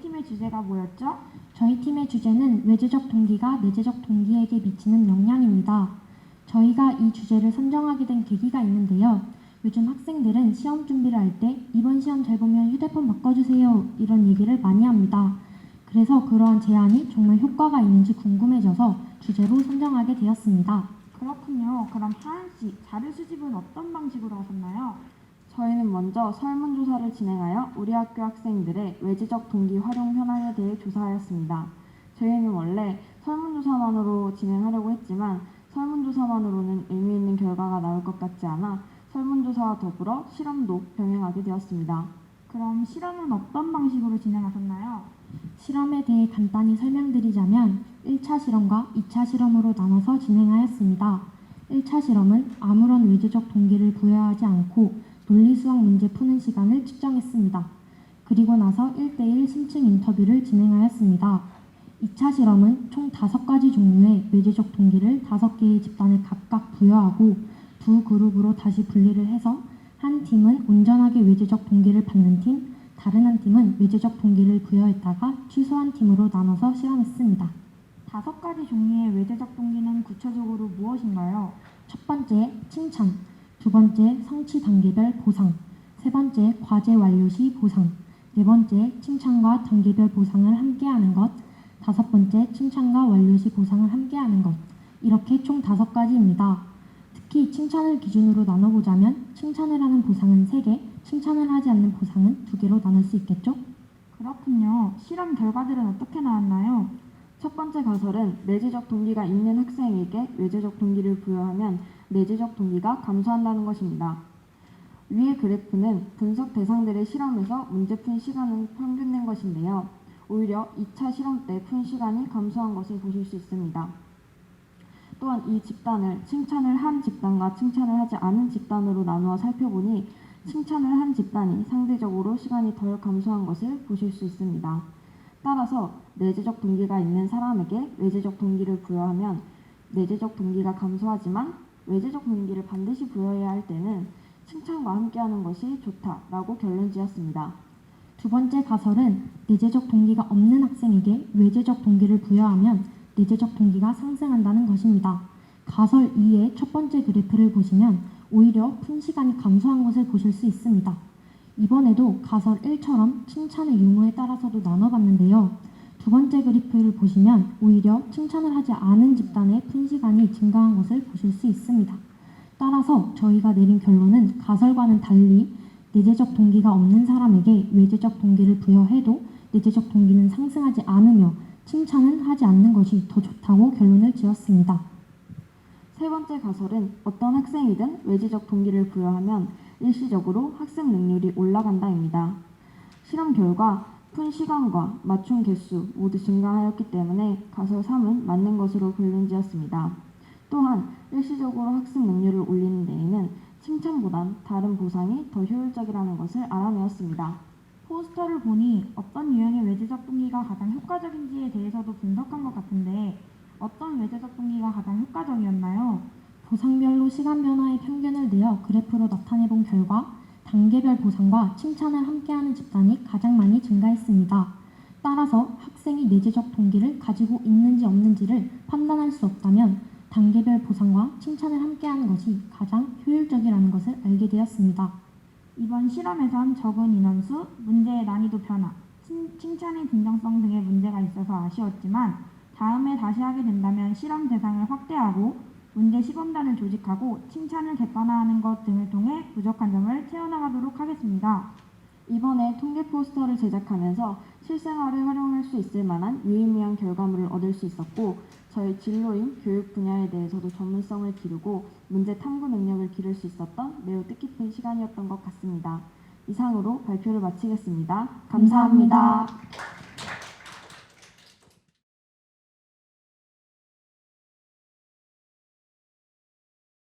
팀의 주제가 뭐였죠? 저희 팀의 주제는 외제적 동기가 내재적 동기에게 미치는 영향입니다. 저희가 이 주제를 선정하게 된 계기가 있는데요. 요즘 학생들은 시험 준비를 할 때 이번 시험 잘 보면 휴대폰 바꿔주세요 이런 얘기를 많이 합니다. 그래서 그러한 제안이 정말 효과가 있는지 궁금해져서 주제로 선정하게 되었습니다. 그렇군요. 그럼 하은 씨, 자료 수집은 어떤 방식으로 하셨나요? 저희는 먼저 설문조사를 진행하여 우리 학교 학생들의 외제적 동기 활용 현황에 대해 조사하였습니다. 저희는 원래 설문조사만으로 진행하려고 했지만 설문조사만으로는 의미 있는 결과가 나올 것 같지 않아 설문조사와 더불어 실험도 병행하게 되었습니다. 그럼 실험은 어떤 방식으로 진행하셨나요? 실험에 대해 간단히 설명드리자면 1차 실험과 2차 실험으로 나눠서 진행하였습니다. 1차 실험은 아무런 외제적 동기를 부여하지 않고 논리수학 문제 푸는 시간을 측정했습니다. 그리고 나서 1대1 심층 인터뷰를 진행하였습니다. 2차 실험은 총 5가지 종류의 외제적 동기를 5개의 집단에 각각 부여하고 두 그룹으로 다시 분리를 해서 한 팀은 온전하게 외제적 동기를 받는 팀, 다른 한 팀은 외제적 동기를 부여했다가 취소한 팀으로 나눠서 실험했습니다. 5가지 종류의 외제적 동기는 구체적으로 무엇인가요? 첫 번째, 칭찬. 두 번째, 성취 단계별 보상. 세 번째, 과제 완료 시 보상. 네 번째, 칭찬과 단계별 보상을 함께하는 것. 다섯 번째, 칭찬과 완료 시 보상을 함께하는 것. 이렇게 총 5가지입니다. 특히 칭찬을 기준으로 나눠보자면 칭찬을 하는 보상은 3개, 칭찬을 하지 않는 보상은 2개로 나눌 수 있겠죠? 그렇군요. 실험 결과들은 어떻게 나왔나요? 첫 번째 가설은 내재적 동기가 있는 학생에게 외제적 동기를 부여하면 내재적 동기가 감소한다는 것입니다. 위의 그래프는 분석 대상들의 실험에서 문제 푼 시간을 평균 낸 것인데요. 오히려 2차 실험 때 푼 시간이 감소한 것을 보실 수 있습니다. 또한 이 집단을 칭찬을 한 집단과 칭찬을 하지 않은 집단으로 나누어 살펴보니 칭찬을 한 집단이 상대적으로 시간이 덜 감소한 것을 보실 수 있습니다. 따라서 내재적 동기가 있는 사람에게 외제적 동기를 부여하면 내재적 동기가 감소하지만 외제적 동기를 반드시 부여해야 할 때는 칭찬과 함께하는 것이 좋다라고 결론지었습니다. 두 번째 가설은 내재적 동기가 없는 학생에게 외제적 동기를 부여하면 내재적 동기가 상승한다는 것입니다. 가설 2의 첫 번째 그래프를 보시면 오히려 푼 시간이 감소한 것을 보실 수 있습니다. 이번에도 가설 1처럼 칭찬의 유무에 따라서도 나눠봤는데요. 두 번째 그래프를 보시면 오히려 칭찬을 하지 않은 집단의 푼 시간이 증가한 것을 보실 수 있습니다. 따라서 저희가 내린 결론은 가설과는 달리 내재적 동기가 없는 사람에게 외제적 동기를 부여해도 내재적 동기는 상승하지 않으며 칭찬은 하지 않는 것이 더 좋다고 결론을 지었습니다. 세 번째 가설은 어떤 학생이든 외제적 동기를 부여하면 일시적으로 학습 능률이 올라간다입니다. 실험 결과 푼 시간과 맞춤 개수 모두 증가하였기 때문에 가설 3은 맞는 것으로 결론지었습니다. 또한 일시적으로 학습 능률을 올리는 데에는 칭찬보단 다른 보상이 더 효율적이라는 것을 알아내었습니다. 포스터를 보니 어떤 유형의 외제적 동기가 가장 효과적인지에 대해서도 분석한 것 같은데 어떤 외제적 동기가 가장 효과적이었나요? 보상별로 시간 변화의 평균을 내어 그래프로 나타내본 결과 단계별 보상과 칭찬을 함께하는 집단이 가장 많이 증가했습니다. 따라서 학생이 내재적 동기를 가지고 있는지 없는지를 판단할 수 없다면 단계별 보상과 칭찬을 함께하는 것이 가장 효율적이라는 것을 알게 되었습니다. 이번 실험에선 적은 인원수, 문제의 난이도 변화, 칭찬의 진정성 등의 문제가 있어서 아쉬웠지만 다음에 다시 하게 된다면 실험 대상을 확대하고 문제 시범단을 조직하고 칭찬을 객관화하는 것 등을 통해 부족한 점을 채워나가도록 하겠습니다. 이번에 통계 포스터를 제작하면서 실생활에 활용할 수 있을 만한 유의미한 결과물을 얻을 수 있었고 저희 진로인 교육 분야에 대해서도 전문성을 기르고 문제 탐구 능력을 기를 수 있었던 매우 뜻깊은 시간이었던 것 같습니다. 이상으로 발표를 마치겠습니다. 감사합니다.